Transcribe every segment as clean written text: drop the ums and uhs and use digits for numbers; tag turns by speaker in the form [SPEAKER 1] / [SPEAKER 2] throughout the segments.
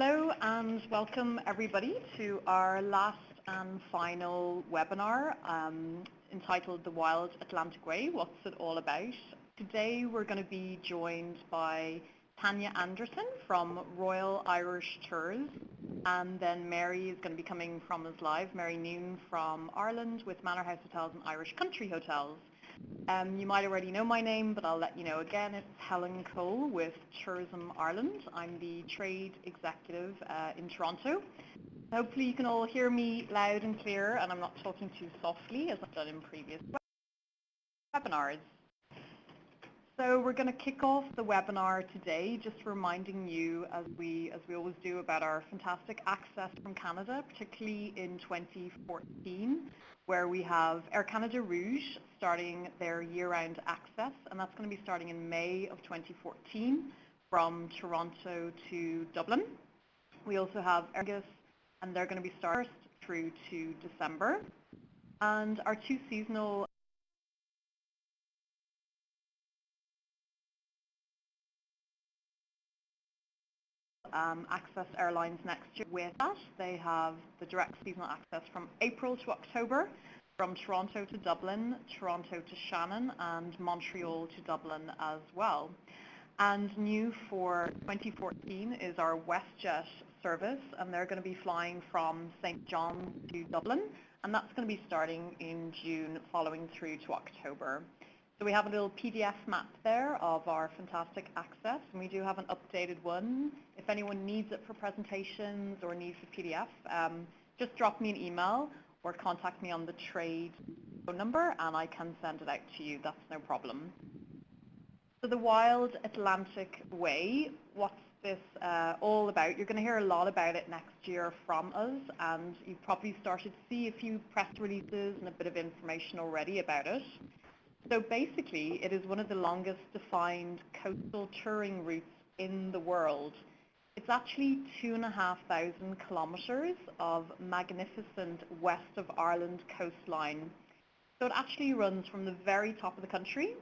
[SPEAKER 1] Hello and welcome everybody to our last and final webinar entitled The Wild Atlantic Way, What's It All About? Today we're going to be joined by Tanya Anderson from Royal Irish Tours, and then Mary is going to be coming from us live, Mary Noon from Ireland with Manor House Hotels and Irish Country Hotels. You might already know my name, but I'll let you know again. It's Helen Cole with Tourism Ireland. I'm the trade executive in Toronto. Hopefully you can all hear me loud and clear, and I'm not talking too softly as I've done in previous webinars. So we're going to kick off the webinar today, just reminding you, as we always do, about our fantastic access from Canada, particularly in 2014, where we have Air Canada Rouge starting their year-round access, and that's going to be starting in May of 2014 from Toronto to Dublin. We also have Air, and they're going to be starting through to December. And our two seasonal access airlines next year. With that, they have the direct seasonal access from April to October, from Toronto to Dublin, Toronto to Shannon, and Montreal to Dublin as well. And new for 2014 is our WestJet service, and they're going to be flying from St. John's to Dublin, and that's going to be starting in June, following through to October. So we have a little PDF map there of our fantastic access, and we do have an updated one. If anyone needs it for presentations or needs a PDF, just drop me an email or contact me on the trade phone number, and I can send it out to you. That's no problem. So the Wild Atlantic Way, what's this all about? You're going to hear a lot about it next year from us, and you've probably started to see a few press releases and a bit of information already about it. So basically, it is one of the longest defined coastal touring routes in the world. It's actually 2,500 kilometres of magnificent west of Ireland coastline. So it actually runs from the very top of the country,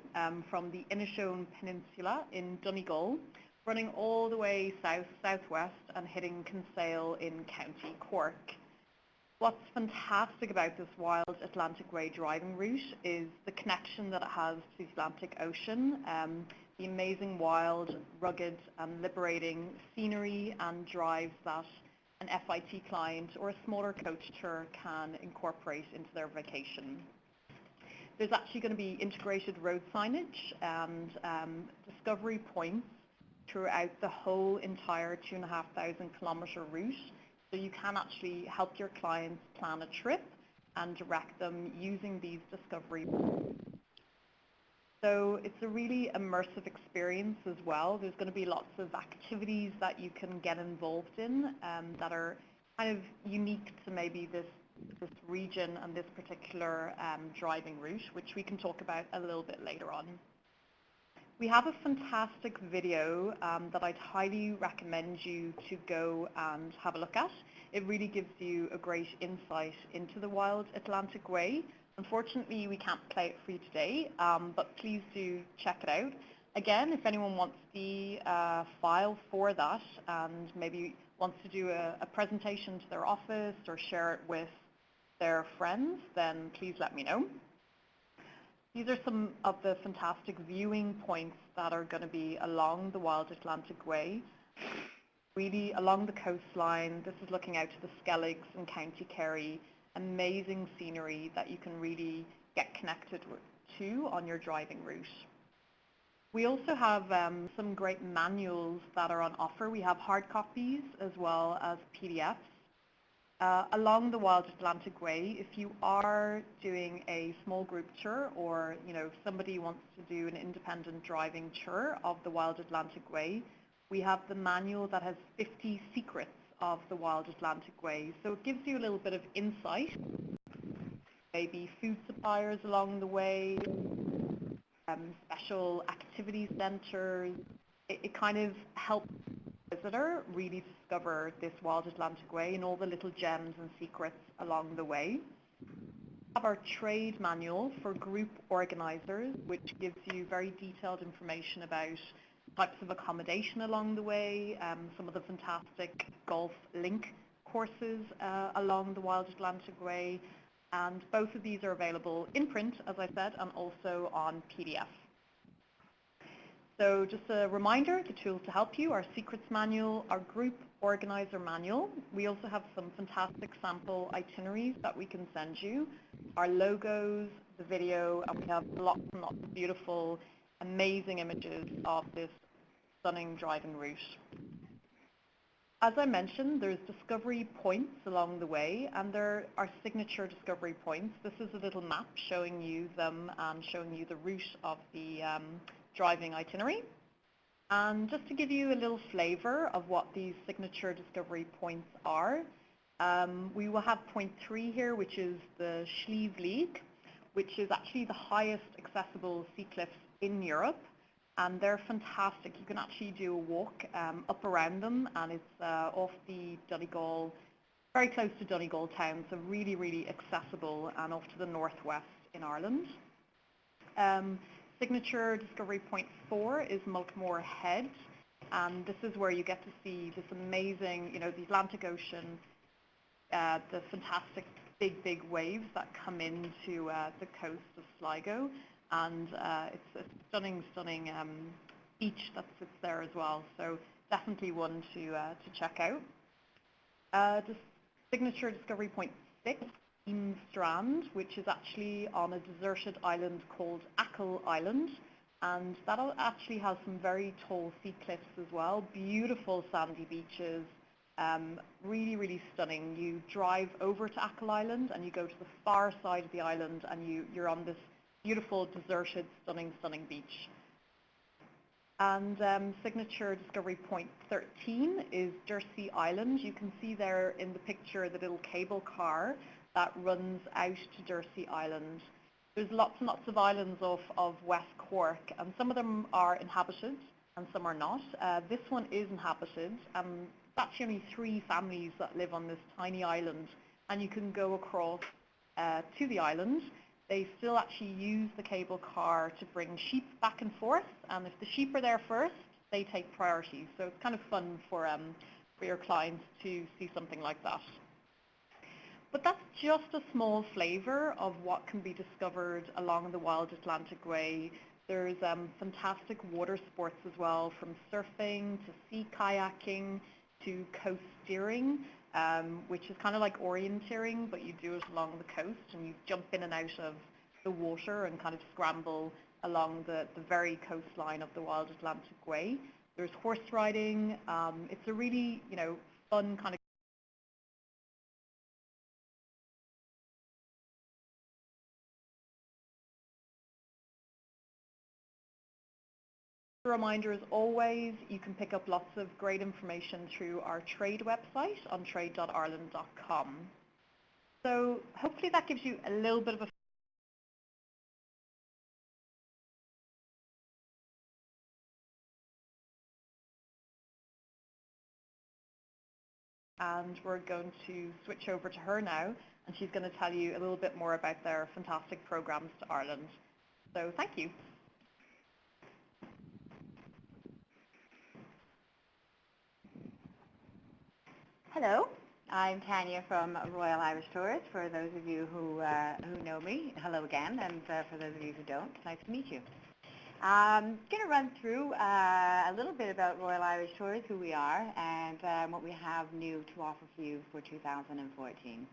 [SPEAKER 1] from the Inishowen Peninsula in Donegal, running all the way south-southwest and hitting Kinsale in County Cork. What's fantastic about this Wild Atlantic Way driving route is the connection that it has to the Atlantic Ocean, the amazing wild, rugged and liberating scenery and drives that an FIT client or a smaller coach tour can incorporate into their vacation. There's actually going to be integrated road signage and discovery points throughout the whole entire 2,500 kilometre route. So you can actually help your clients plan a trip and direct them using these discovery points. So it's a really immersive experience as well. There's going to be lots of activities that you can get involved in that are kind of unique to maybe this region and this particular driving route, which we can talk about a little bit later on. We have a fantastic video that I'd highly recommend you to go and have a look at. It really gives you a great insight into the Wild Atlantic Way. Unfortunately, we can't play it for you today, but please do check it out. Again, if anyone wants the file for that and maybe wants to do a presentation to their office or share it with their friends, then please let me know. These are some of the fantastic viewing points that are going to be along the Wild Atlantic Way. Really along the coastline, this is looking out to the Skelligs and County Kerry. Amazing scenery that you can really get connected to on your driving route. We also have some great manuals that are on offer. We have hard copies as well as PDFs. Along the Wild Atlantic Way, if you are doing a small group tour or somebody wants to do an independent driving tour of the Wild Atlantic Way, we have the manual that has 50 secrets of the Wild Atlantic Way. So it gives you a little bit of insight, maybe food suppliers along the way, special activity centres. It kind of helps visitor really discover this Wild Atlantic Way and all the little gems and secrets along the way. We have our trade manual for group organisers, which gives you very detailed information about types of accommodation along the way, some of the fantastic golf link courses along the Wild Atlantic Way, and both of these are available in print, as I said, and also on PDF. So just a reminder, the tools to help you, our secrets manual, our group organizer manual. We also have some fantastic sample itineraries that we can send you, our logos, the video, and we have lots and lots of beautiful, amazing images of this stunning driving route. As I mentioned, there's discovery points along the way, and there are signature discovery points. This is a little map showing you them and showing you the route of the driving itinerary. And just to give you a little flavor of what these signature discovery points are, we will have point 3 here, which is the Schlieve, which is actually the highest accessible sea cliffs in Europe. And they're fantastic. You can actually do a walk up around them, and it's off the Donegal, very close to Donegal town, so really, really accessible and off to the northwest in Ireland. Signature discovery point 4 is Mulkmore Head, and this is where you get to see this amazing, the Atlantic Ocean, the fantastic big waves that come into the coast of Sligo. And it's a stunning beach that sits there as well. So definitely one to check out. The signature discovery point 6, Eames Strand, which is actually on a deserted island called Achill Island. And that actually has some very tall sea cliffs as well, beautiful sandy beaches, really, really stunning. You drive over to Achill Island and you go to the far side of the island and you're on this beautiful, deserted, stunning beach. And signature discovery point 13 is Dursey Island. You can see there in the picture the little cable car that runs out to Dursey Island. There's lots and lots of islands off of West Cork, and some of them are inhabited and some are not. This one is inhabited, and that's only 3 families that live on this tiny island, and you can go across to the island. They still actually use the cable car to bring sheep back and forth, and if the sheep are there first, they take priority. So it's kind of fun for your clients to see something like that. But that's just a small flavor of what can be discovered along the Wild Atlantic Way. There's fantastic water sports as well, from surfing to sea kayaking to coast steering, which is kind of like orienteering, but you do it along the coast and you jump in and out of the water and kind of scramble along the very coastline of the Wild Atlantic Way. There's horse riding. It's a really, fun kind of reminder, as always, you can pick up lots of great information through our trade website on trade.ireland.com. So hopefully that gives you a little bit of a and we're going to switch over to her now, and she's going to tell you a little bit more about their fantastic programs to Ireland. So thank you.
[SPEAKER 2] Hello, I'm Tanya from Royal Irish Tours. For those of you who know me, hello again, and for those of you who don't, nice to meet you. I'm going to run through a little bit about Royal Irish Tours, who we are, and what we have new to offer for you for 2014.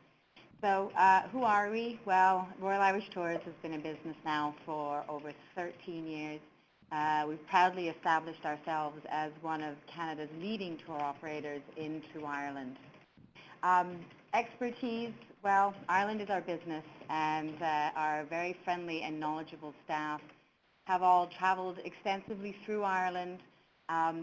[SPEAKER 2] So who are we? Well, Royal Irish Tours has been in business now for over 13 years. We've proudly established ourselves as one of Canada's leading tour operators into Ireland. Expertise, well, Ireland is our business, and our very friendly and knowledgeable staff have all travelled extensively through Ireland.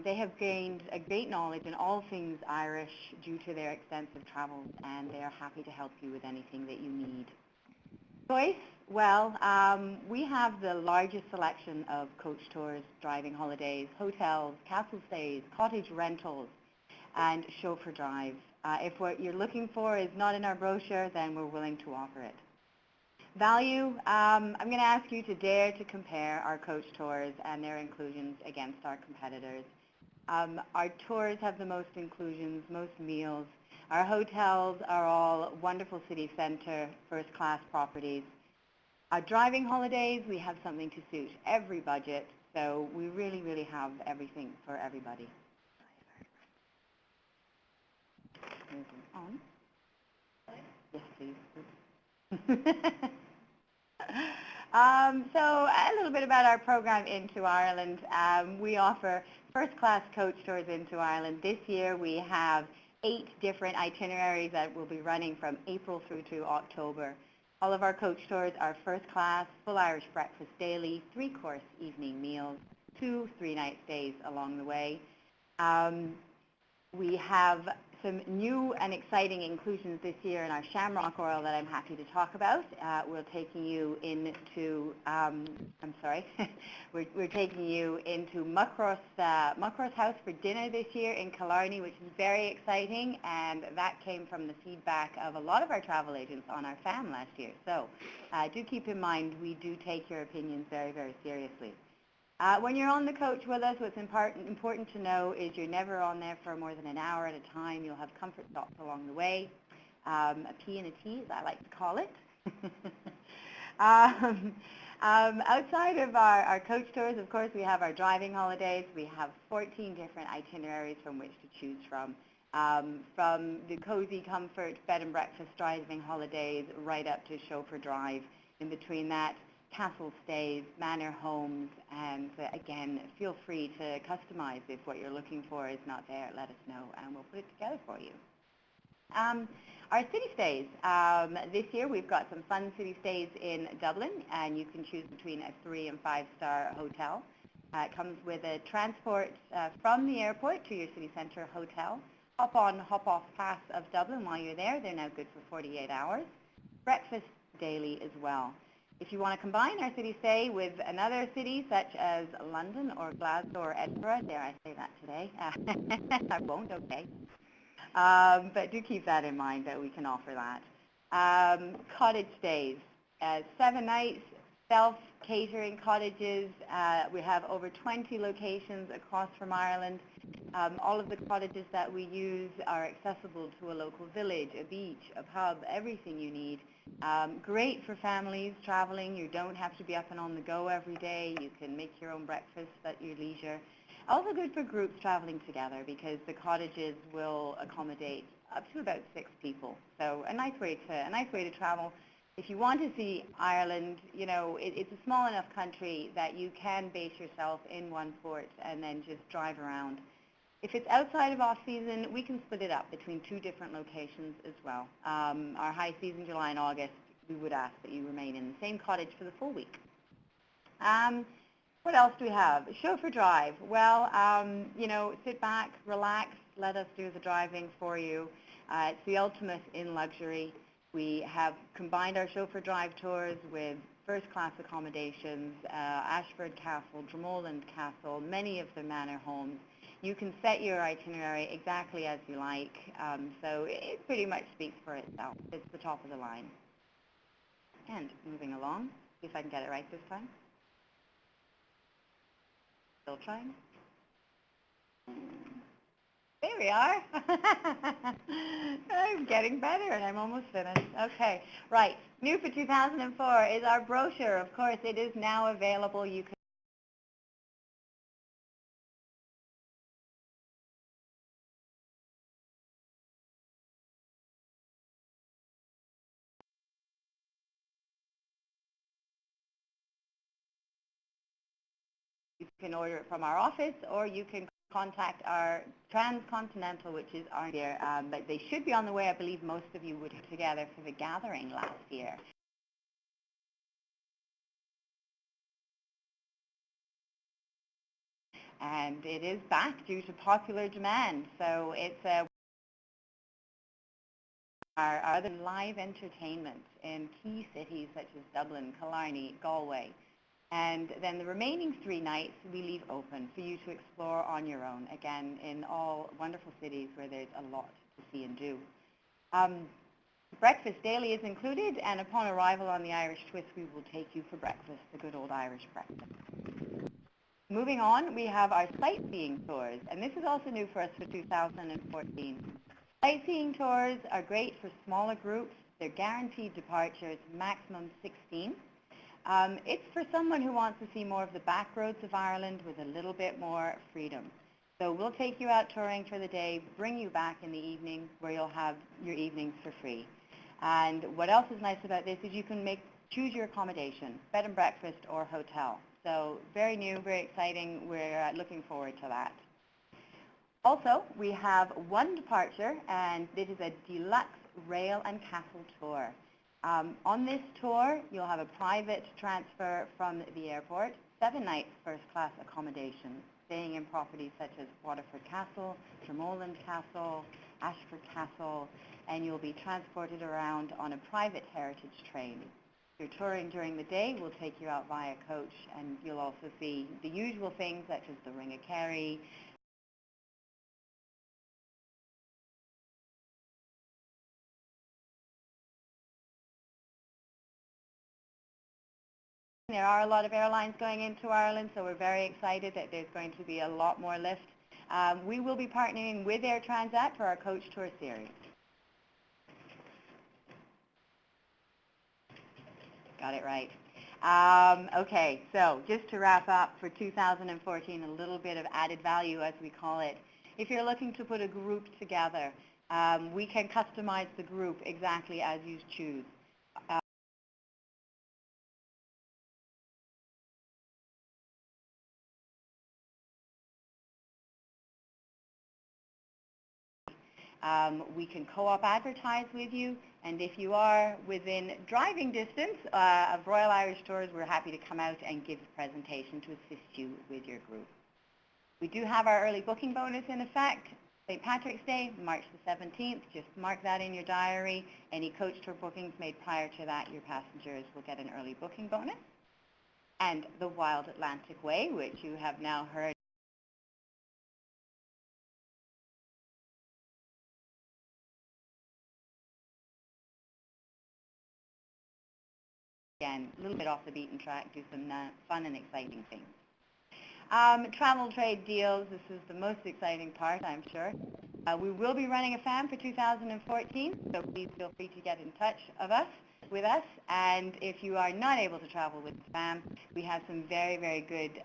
[SPEAKER 2] They have gained a great knowledge in all things Irish due to their extensive travels, and they are happy to help you with anything that you need. Choice? Well, we have the largest selection of coach tours, driving holidays, hotels, castle stays, cottage rentals, and chauffeur drives. If what you're looking for is not in our brochure, then we're willing to offer it. Value, I'm going to ask you to dare to compare our coach tours and their inclusions against our competitors. Our tours have the most inclusions, most meals. Our hotels are all wonderful city center, first-class properties. Our driving holidays, we have something to suit every budget, so we really, really have everything for everybody. Moving on. Yes, please. So a little bit about our program into Ireland. We offer first-class coach tours into Ireland. This year we have 8 different itineraries that will be running from April through to October. All of our coach tours are first class, full Irish breakfast daily, 3-course evening meals, 2 3-night stays along the way. We have some new and exciting inclusions this year in our Shamrock Oil that I'm happy to talk about. We're taking you into, we're taking you into Muckross House for dinner this year in Killarney, which is very exciting, and that came from the feedback of a lot of our travel agents on our FAM last year. So do keep in mind, we do take your opinions very, very seriously. When you're on the coach with us, what's important to know is you're never on there for more than an hour at a time. You'll have comfort stops along the way, a P and a T, as I like to call it. Outside of our coach tours, of course, we have our driving holidays. We have 14 different itineraries from which to choose from the cozy comfort bed and breakfast driving holidays right up to chauffeur drive. In between that, castle stays, manor homes, and again, feel free to customize if what you're looking for is not there. Let us know, and we'll put it together for you. Our city stays. This year, we've got some fun city stays in Dublin, and you can choose between a 3- and 5-star hotel. It comes with a transport from the airport to your city centre hotel. Hop-on, hop-off pass of Dublin while you're there. They're now good for 48 hours. Breakfast daily as well. If you want to combine our city stay with another city such as London or Glasgow or Edinburgh, dare I say that today? I won't, okay. But do keep that in mind that we can offer that. Cottage stays, 7 nights, self-catering cottages. We have over 20 locations across from Ireland. All of the cottages that we use are accessible to a local village, a beach, a pub, everything you need. Great for families traveling. You don't have to be up and on the go every day. You can make your own breakfast at your leisure. Also good for groups traveling together because the cottages will accommodate up to about 6 people. So a nice way to travel. If you want to see Ireland, you know, it's a small enough country that you can base yourself in one port and then just drive around. If it's outside of off-season, we can split it up between 2 different locations as well. Our high season, July and August, we would ask that you remain in the same cottage for the full week. What else do we have? Chauffeur drive. Well, you know, sit back, relax, let us do the driving for you. It's the ultimate in luxury. We have combined our chauffeur drive tours with first-class accommodations, Ashford Castle, Dromoland Castle, many of the manor homes. You can set your itinerary exactly as you like, so it pretty much speaks for itself. It's the top of the line. And moving along, see if I can get it right this time. Still trying. There we are. I'm getting better, and I'm almost finished. Okay, right. New for 2004 is our brochure. Of course, it is now available. You can order it from our office, or you can contact our Transcontinental, which is our here. But they should be on the way. I believe most of you would have together for the gathering last year. And it is back due to popular demand. So it's our other live entertainment in key cities such as Dublin, Killarney, Galway. And then the remaining 3 nights we leave open for you to explore on your own, again, in all wonderful cities where there's a lot to see and do. Breakfast daily is included, and upon arrival on the Irish Twist, we will take you for breakfast, the good old Irish breakfast. Moving on, we have our sightseeing tours, and this is also new for us for 2014. Sightseeing tours are great for smaller groups. They're guaranteed departures, maximum 16. It's for someone who wants to see more of the back roads of Ireland with a little bit more freedom. So we'll take you out touring for the day, bring you back in the evening where you'll have your evenings for free. And what else is nice about this is you can choose your accommodation, bed and breakfast or hotel. So very new, very exciting. We're looking forward to that. Also, we have one departure, and this is a deluxe rail and castle tour. On this tour, you'll have a private transfer from the airport, 7 nights first-class accommodation, staying in properties such as Waterford Castle, Dromoland Castle, Ashford Castle, and you'll be transported around on a private heritage train. If you're touring during the day, we'll take you out via coach, and you'll also see the usual things such as the Ring of Kerry. There are a lot of airlines going into Ireland, so we're very excited that there's going to be a lot more lift. We will be partnering with Air Transat for our coach tour series. Got it right. Okay, so just to wrap up for 2014, a little bit of added value, as we call it. If you're looking to put a group together, we can customize the group exactly as you choose. We can co-op advertise with you, and if you are within driving distance of Royal Irish Tours, we're happy to come out and give a presentation to assist you with your group. We do have our early booking bonus in effect. St. Patrick's Day, March the 17th, just mark that in your diary. Any coach tour bookings made prior to that, your passengers will get an early booking bonus. And the Wild Atlantic Way, which you have now heard again, a little bit off the beaten track, do some fun and exciting things. Travel trade deals, this is the most exciting part, I'm sure. We will be running a FAM for 2014, so please feel free to get in touch with us. And if you are not able to travel with the FAM, we have some very, very good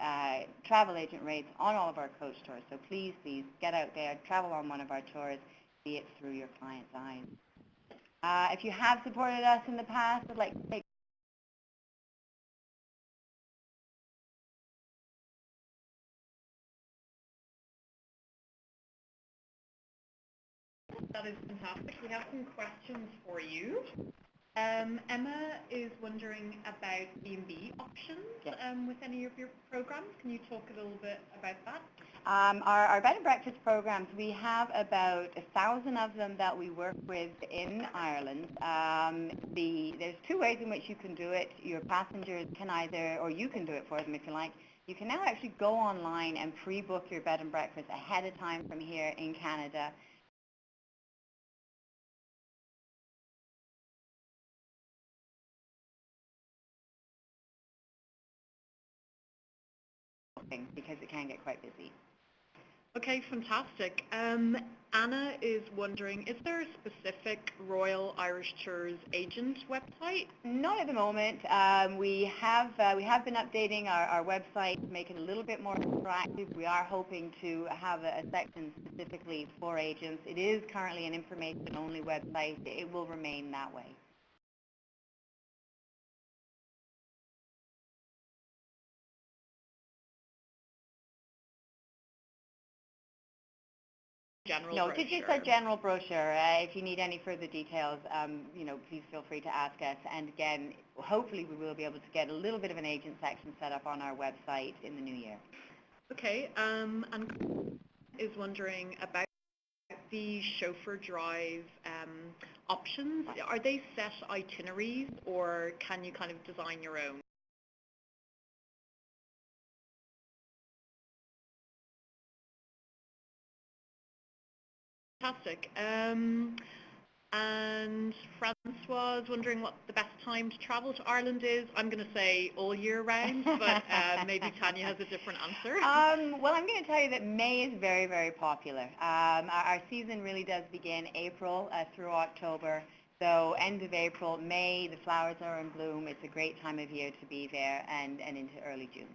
[SPEAKER 2] travel agent rates on all of our coach tours. So please, please get out there, travel on one of our tours, see it through your client's eyes. If you have supported us in the past, I'd like to take
[SPEAKER 1] That is fantastic. We have some questions for you. Emma is wondering about B&B options with any of your programs. Can you talk a little bit about that?
[SPEAKER 2] Our bed and breakfast programs, we have about 1,000 of them that we work with in Ireland. There's 2 ways in which you can do it. Your passengers can either, or you can do it for them if you like. You can now actually go online and pre-book your bed and breakfast ahead of time from here in Canada. Because it can get quite busy.
[SPEAKER 1] Okay, fantastic. Anna is wondering, is there a specific Royal Irish Tours agent website?
[SPEAKER 2] Not at the moment. We have been updating our website, make it a little bit more interactive. We are hoping to have a section specifically for agents. It is currently an information-only website. It will remain that way.
[SPEAKER 1] No,
[SPEAKER 2] just a general brochure. If you need any further details, please feel free to ask us. And again, hopefully we will be able to get a little bit of an agent section set up on our website in the new year.
[SPEAKER 1] Okay, and is wondering about the chauffeur drive options. Are they set itineraries, or can you kind of design your own? Fantastic. And Francois is wondering what the best time to travel to Ireland is. I'm going to say all year round, but maybe Tanya has a different answer.
[SPEAKER 2] Well, I'm going to tell you that May is very, very popular. Our season really does begin April through October. So end of April, May, the flowers are in bloom. It's a great time of year to be there, and into early June.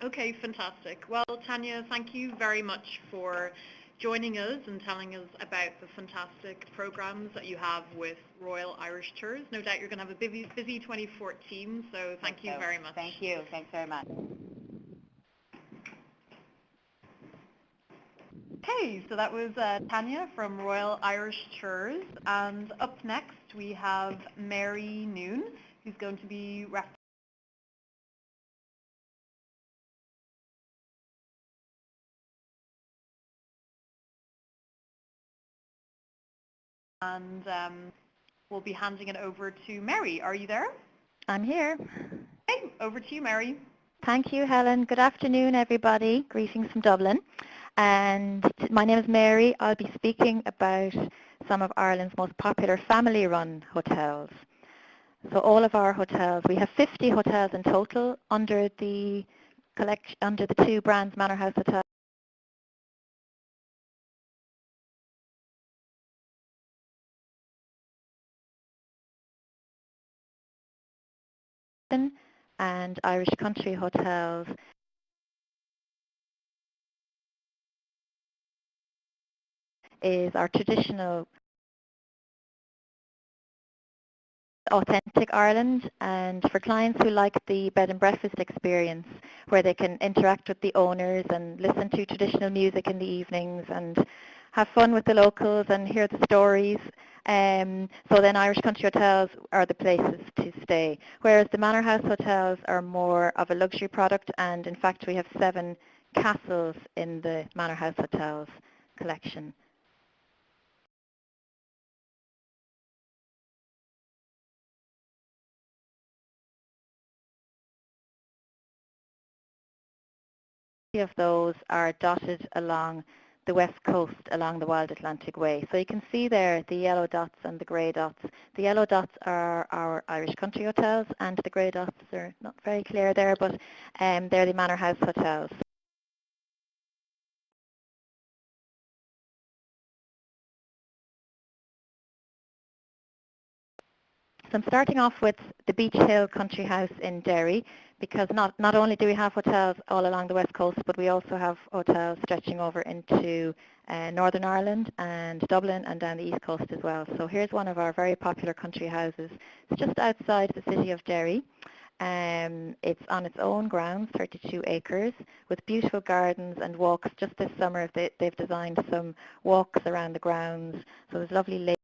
[SPEAKER 1] Okay, fantastic. Well, Tanya, thank you very much for joining us and telling us about the fantastic programs that you have with Royal Irish Tours. No doubt you're going to have a busy 2014, so thank you very much.
[SPEAKER 2] Thank you. Thanks very much.
[SPEAKER 1] Okay, so that was Tanya from Royal Irish Tours, and up next we have Mary Noon, who's going to be and we'll be handing it over to Mary. Are you there?
[SPEAKER 3] I'm here.
[SPEAKER 1] Okay, over to you, Mary.
[SPEAKER 3] Thank you, Helen. Good afternoon, everybody. Greetings from Dublin. And my name is Mary. I'll be speaking about some of Ireland's most popular family-run hotels. So all of our hotels, we have 50 hotels in total under the two brands, Manor House Hotel and Irish Country Hotels. Is our traditional authentic Ireland, and for clients who like the bed and breakfast experience where they can interact with the owners and listen to traditional music in the evenings and have fun with the locals and hear the stories. So then Irish Country Hotels are the places to stay, whereas the Manor House Hotels are more of a luxury product, and in fact we have 7 castles in the Manor House Hotels collection. Of those are dotted along the west coast along the Wild Atlantic Way. So you can see there the yellow dots and the grey dots. The yellow dots are our Irish Country Hotels, and the grey dots are not very clear there, but they're the Manor House Hotels. So I'm starting off with the Beach Hill Country House in Derry, because not only do we have hotels all along the west coast, but we also have hotels stretching over into Northern Ireland and Dublin and down the east coast as well. So here's one of our very popular country houses. It's just outside the city of Derry. It's on its own grounds, 32 acres, with beautiful gardens and walks. Just this summer they've designed some walks around the grounds. So there's lovely lakes.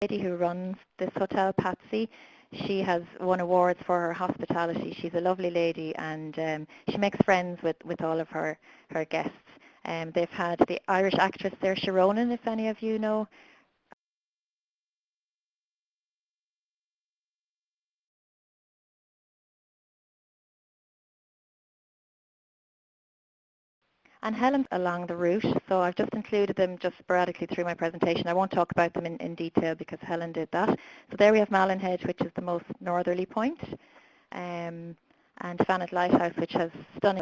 [SPEAKER 3] Lady who runs this hotel, Patsy, she has won awards for her hospitality. She's a lovely lady, and she makes friends with all of her guests. They've had the Irish actress Saoirse Ronan, if any of you know. And Helen's along the route, so I've just included them just sporadically through my presentation. I won't talk about them in detail because Helen did that. So there we have Mallinhead, which is the most northerly point, and Fanet Lighthouse, which has stunning.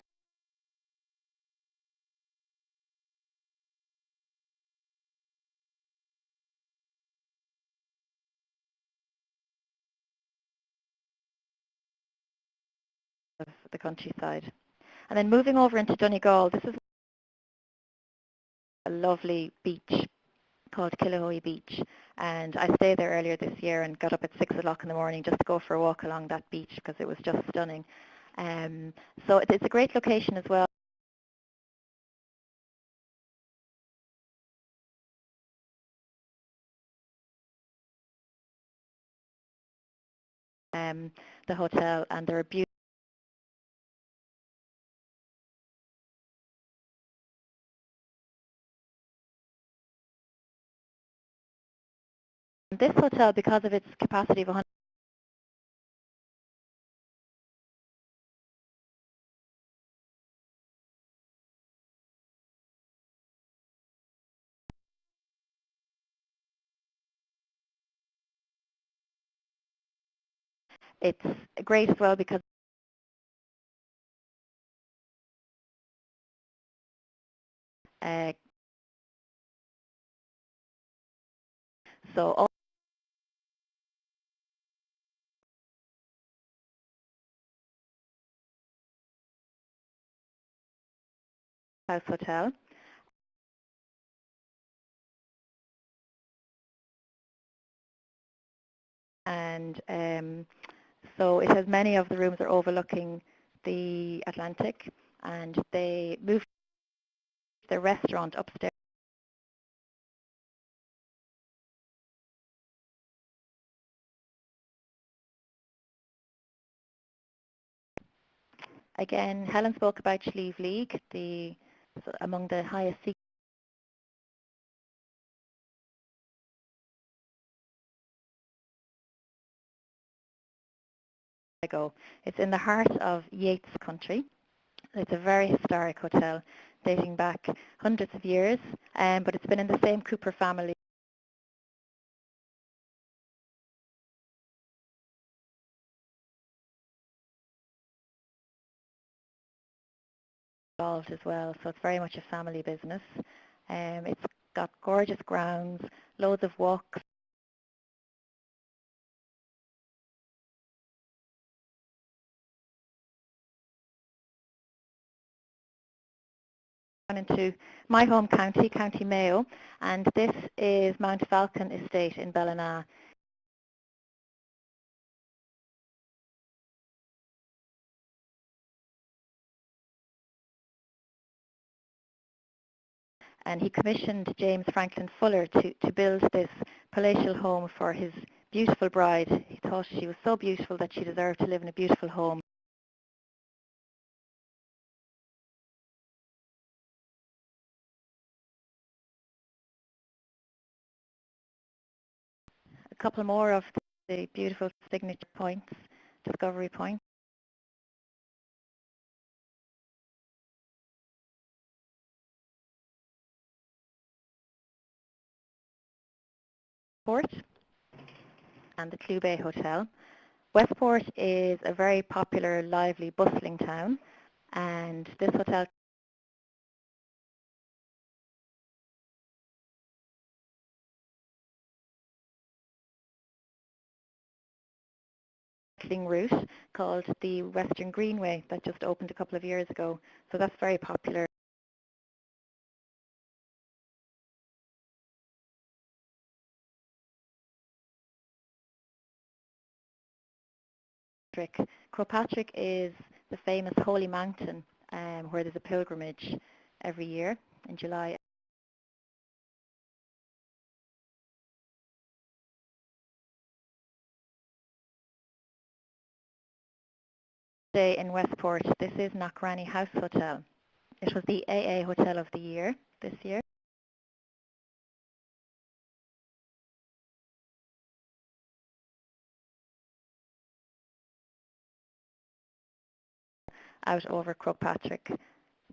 [SPEAKER 3] Of the countryside. And then moving over into Donegal, this is a lovely beach called Killahoe Beach, and I stayed there earlier this year and got up at 6 o'clock in the morning just to go for a walk along that beach because it was just stunning. So it's a great location as well. The hotel, and there are beautiful. This hotel, because of its capacity of 100, It's great as well because uh, so all house hotel, and so it has many of the rooms are overlooking the Atlantic, and they moved their restaurant upstairs. Again, Helen spoke about Slieve League, among the highest seats I go. It's in the heart of Yates country. It's a very historic hotel dating back hundreds of years, but it's been in the same Cooper family involved as well, so it's very much a family business. It's got gorgeous grounds, loads of walks down into my home county, County Mayo, and this is Mount Falcon Estate in Ballina. And he commissioned James Franklin Fuller to build this palatial home for his beautiful bride. He thought she was so beautiful that she deserved to live in a beautiful home. A couple more of the beautiful signature points, discovery points. Port and the Clew Bay Hotel. Westport is a very popular, lively, bustling town, and this hotel cycling route called the Western Greenway that just opened a couple of years ago. So that's very popular. Crowpatrick is the famous Holy Mountain where there's a pilgrimage every year in July. Stay in Westport. This is Knockrani House Hotel. It was the AA Hotel of the Year this year. Out over Crowpatrick.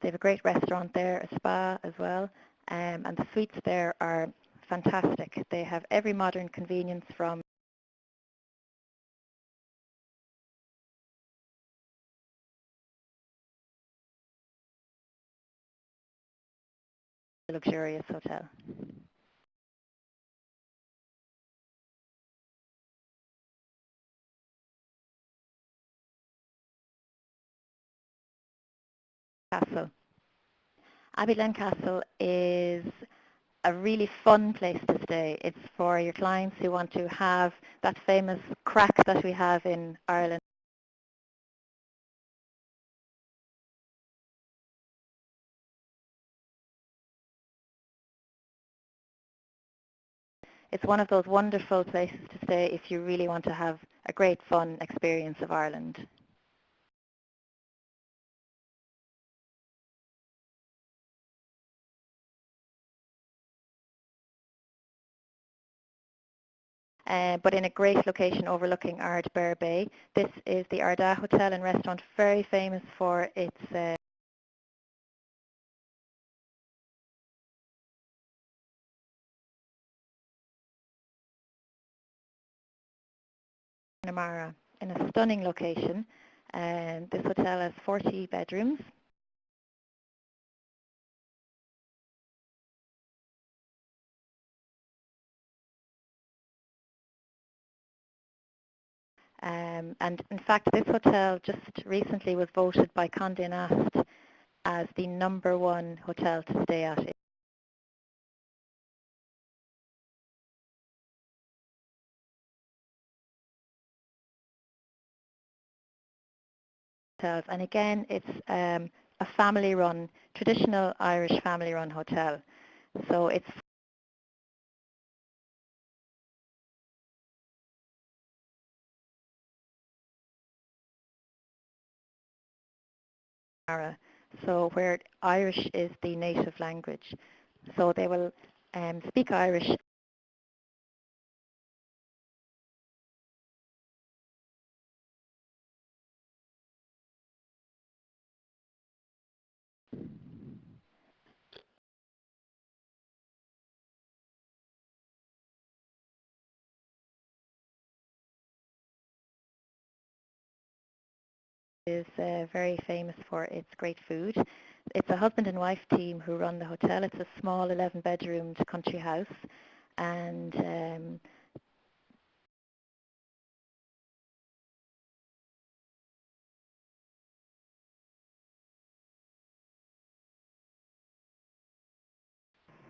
[SPEAKER 3] They have a great restaurant there, a spa as well, and the suites there are fantastic. They have every modern convenience from a luxurious hotel. Castle. Abbeyleix Castle is a really fun place to stay. It's for your clients who want to have that famous crack that we have in Ireland. It's one of those wonderful places to stay if you really want to have a great fun experience of Ireland. But in a great location overlooking Ardbeg Bay. This is the Ardagh Hotel and Restaurant, very famous for its Namara. in a stunning location. This hotel has 40 bedrooms. And in fact, this hotel just recently was voted by Condé Nast as the #1 hotel to stay at. And again, it's a family-run, traditional Irish family-run hotel. So it's so where Irish is the native language. So they will speak Irish is very famous for its great food. It's a husband and wife team who run the hotel. It's a small 11-bedroomed country house, and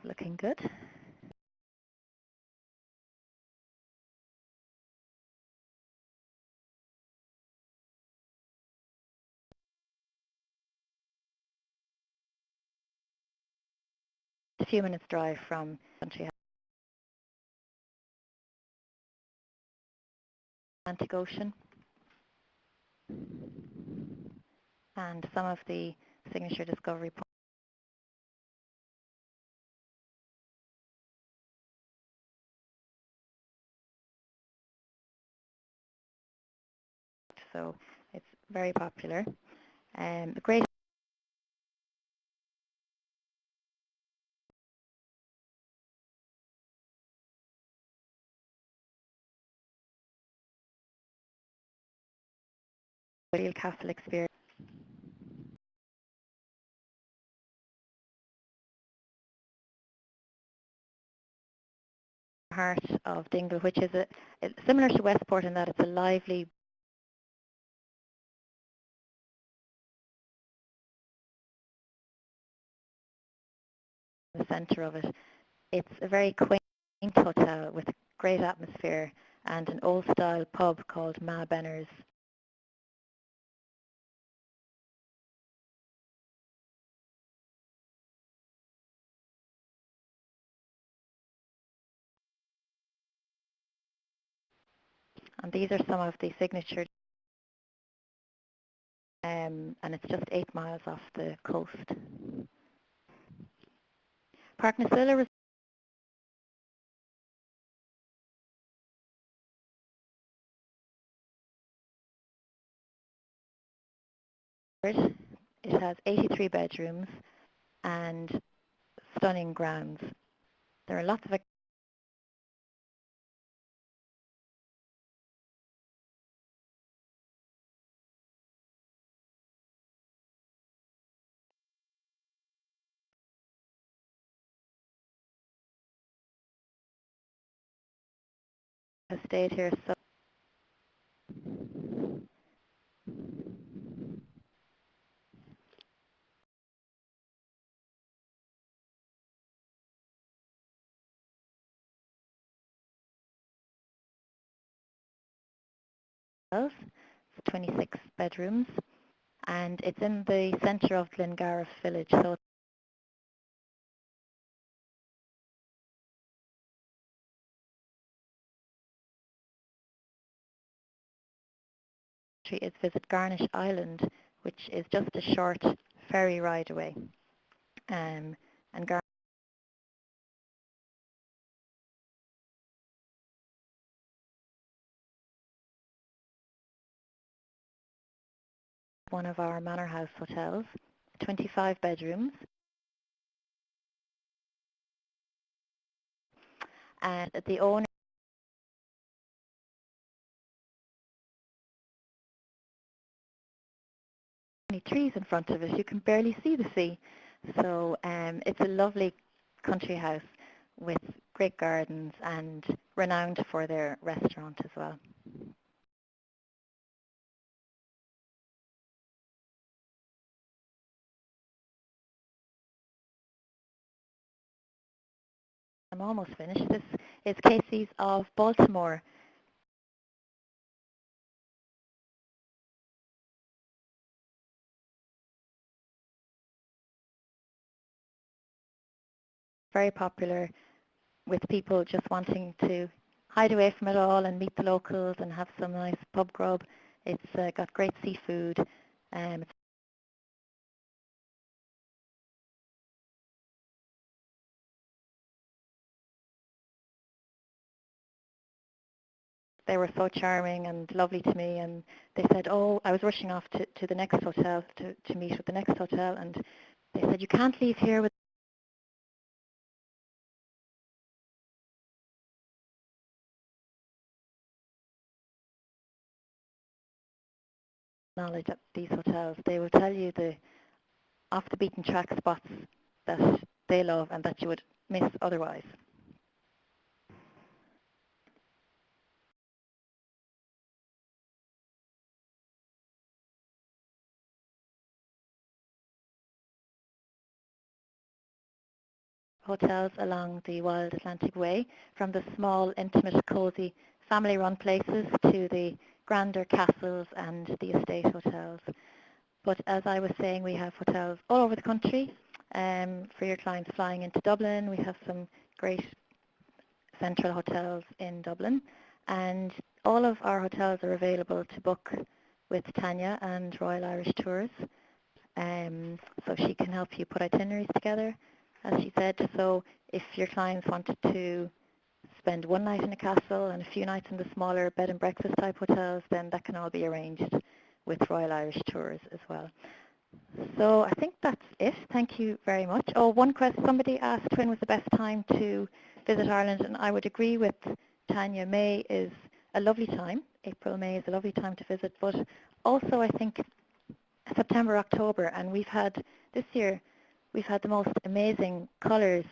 [SPEAKER 3] looking good. A few minutes drive from country house. Atlantic Ocean, and some of the signature discovery points. So it's very popular. A great real castle experience. Heart of Dingle, which is similar to Westport in that it's a lively, the centre of it. It's a very quaint hotel with a great atmosphere and an old-style pub called Ma Benner's. And these are some of the signature, and it's just 8 miles off the coast. Park Nasilla Resort, it has 83 bedrooms and stunning grounds. There are lots of have stayed here so well. It's 26 bedrooms, and it's in the centre of Glengarriff village, so is visit Garnish Island, which is just a short ferry ride away. And Garnish is one of our manor house hotels, 25 bedrooms, and the owner only trees in front of it. You can barely see the sea. So it's a lovely country house with great gardens and renowned for their restaurant as well. I'm almost finished. This is Casey's of Baltimore. Very popular with people just wanting to hide away from it all and meet the locals and have some nice pub grub. It's got great seafood. They were so charming and lovely to me, and they said, oh, I was rushing off to the next hotel to meet with the next hotel, and they said, you can't leave here with knowledge at these hotels. They will tell you the off the beaten track spots that they love and that you would miss otherwise. Hotels along the Wild Atlantic Way, from the small, intimate, cosy, family-run places to the grander castles and the estate hotels. But as I was saying, we have hotels all over the country. For your clients flying into Dublin, we have some great central hotels in Dublin. And all of our hotels are available to book with Tanya and Royal Irish Tours. So she can help you put itineraries together, as she said. So if your clients wanted to spend one night in a castle and a few nights in the smaller bed and breakfast type hotels, then that can all be arranged with Royal Irish Tours as well. So I think that's it. Thank you very much. Oh, one question. Somebody asked when was the best time to visit Ireland, and I would agree with Tanya. May is a lovely time. April, May is a lovely time to visit, but also I think September, October, and this year, we've had the most amazing colours,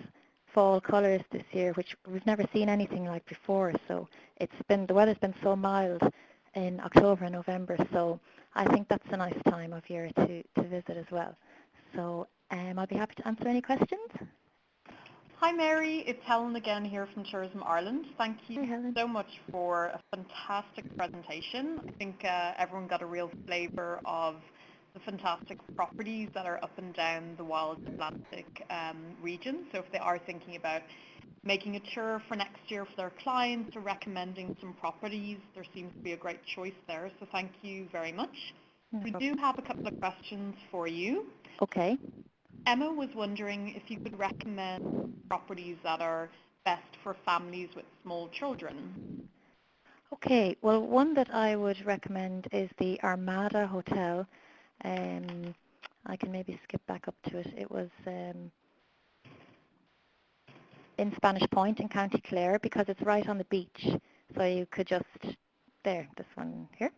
[SPEAKER 3] fall colours this year, which we've never seen anything like before. So the weather's been so mild in October and November, so I think that's a nice time of year to visit as well. So I'll be happy to answer any questions.
[SPEAKER 1] Hi Mary, it's Helen again here from Tourism Ireland. Thank you so much for a fantastic presentation. I think everyone got a real flavour of the fantastic properties that are up and down the Wild Atlantic region. So if they are thinking about making a tour for next year for their clients or recommending some properties, there seems to be a great choice there. So thank you very much. We do have a couple of questions for you.
[SPEAKER 3] Okay.
[SPEAKER 1] Emma was wondering if you could recommend properties that are best for families with small children.
[SPEAKER 3] Okay, well, one that I would recommend is the Armada Hotel. I can maybe skip back up to it. It was in Spanish Point in County Clare, because it's right on the beach. So you could just, this one here,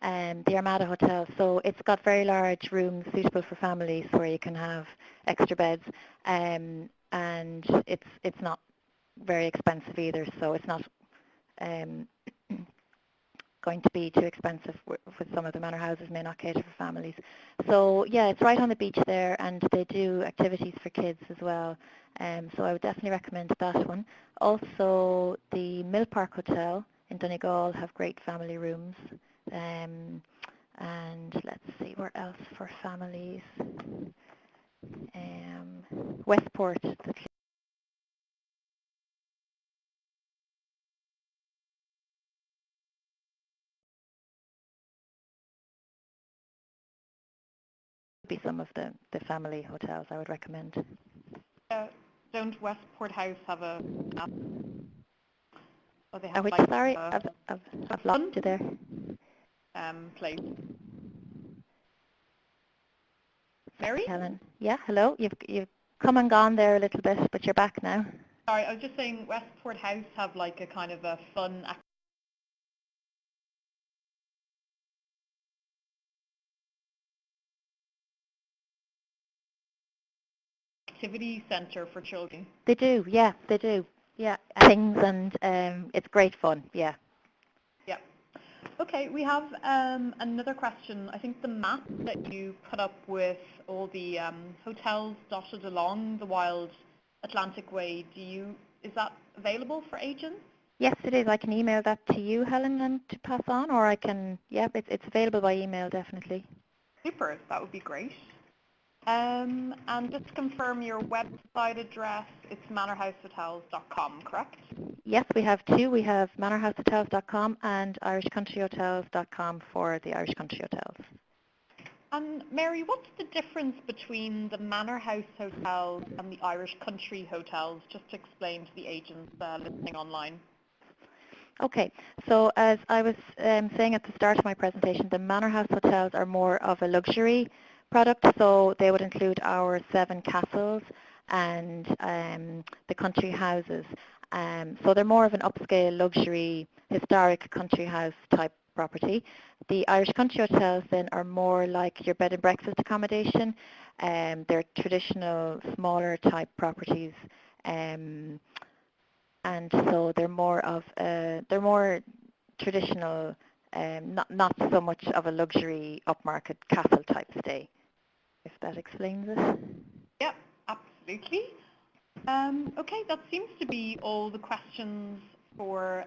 [SPEAKER 3] the Armada Hotel. So it's got very large rooms suitable for families where you can have extra beds, and it's not very expensive either. So it's not going to be too expensive with some of the manor houses may not cater for families. So yeah, it's right on the beach there, and they do activities for kids as well. So I would definitely recommend that one. Also, the Mill Park Hotel in Donegal have great family rooms. And let's see, where else for families? Westport, the be some of the family hotels I would recommend.
[SPEAKER 1] Don't Westport House have a they
[SPEAKER 3] have
[SPEAKER 1] which,
[SPEAKER 3] like sorry, I've lost you there.
[SPEAKER 1] Place. Mary?
[SPEAKER 3] Helen. Yeah, hello. You've come and gone there a little bit, but you're back now.
[SPEAKER 1] Sorry, I was just saying Westport House have like a kind of a fun activity centre for children.
[SPEAKER 3] They do, yeah, they do. Yeah, things, and it's great fun, yeah.
[SPEAKER 1] Yeah. Okay, we have another question. I think the map that you put up with all the hotels dotted along the Wild Atlantic Way, is that available for agents?
[SPEAKER 3] Yes, it is. I can email that to you, Helen, and to pass on, or I can, yeah, it's available by email, definitely.
[SPEAKER 1] Super, that would be great. And just to confirm your website address, it's manorhousehotels.com, correct?
[SPEAKER 3] Yes, we have two. We have manorhousehotels.com and irishcountryhotels.com for the Irish Country Hotels.
[SPEAKER 1] And Mary, what's the difference between the Manor House Hotels and the Irish Country Hotels, just to explain to the agents listening online?
[SPEAKER 3] Okay, so as I was saying at the start of my presentation, the Manor House Hotels are more of a luxury product, so they would include our 7 castles and the country houses. So they're more of an upscale, luxury, historic country house type property. The Irish Country Hotels then are more like your bed and breakfast accommodation. They're traditional, smaller type properties. And so they're more traditional, not so much of a luxury upmarket castle type stay, if that explains it.
[SPEAKER 1] Yep, absolutely. Okay, that seems to be all the questions for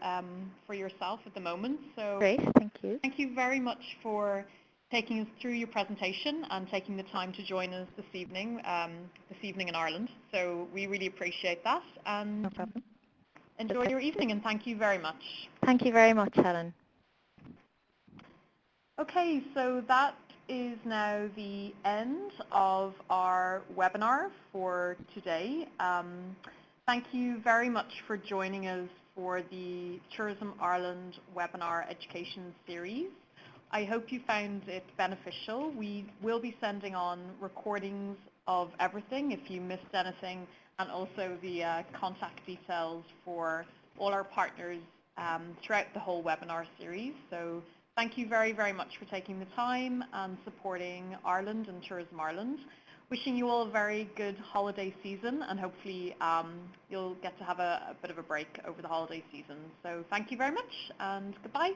[SPEAKER 1] yourself at the moment. So
[SPEAKER 3] Great, thank you.
[SPEAKER 1] thank you very much for taking us through your presentation and taking the time to join us this evening in Ireland. So we really appreciate that. And
[SPEAKER 3] No problem.
[SPEAKER 1] enjoy your evening, and thank you very much.
[SPEAKER 3] Thank you very much, Helen.
[SPEAKER 1] Okay, so that is now the end of our webinar for today. Thank you very much for joining us for the Tourism Ireland webinar education series. I hope you found it beneficial. We will be sending on recordings of everything if you missed anything, and also the contact details for all our partners throughout the whole webinar series. So thank you very, very much for taking the time and supporting Ireland and Tourism Ireland. Wishing you all a very good holiday season, and hopefully you'll get to have a bit of a break over the holiday season. So thank you very much, and goodbye.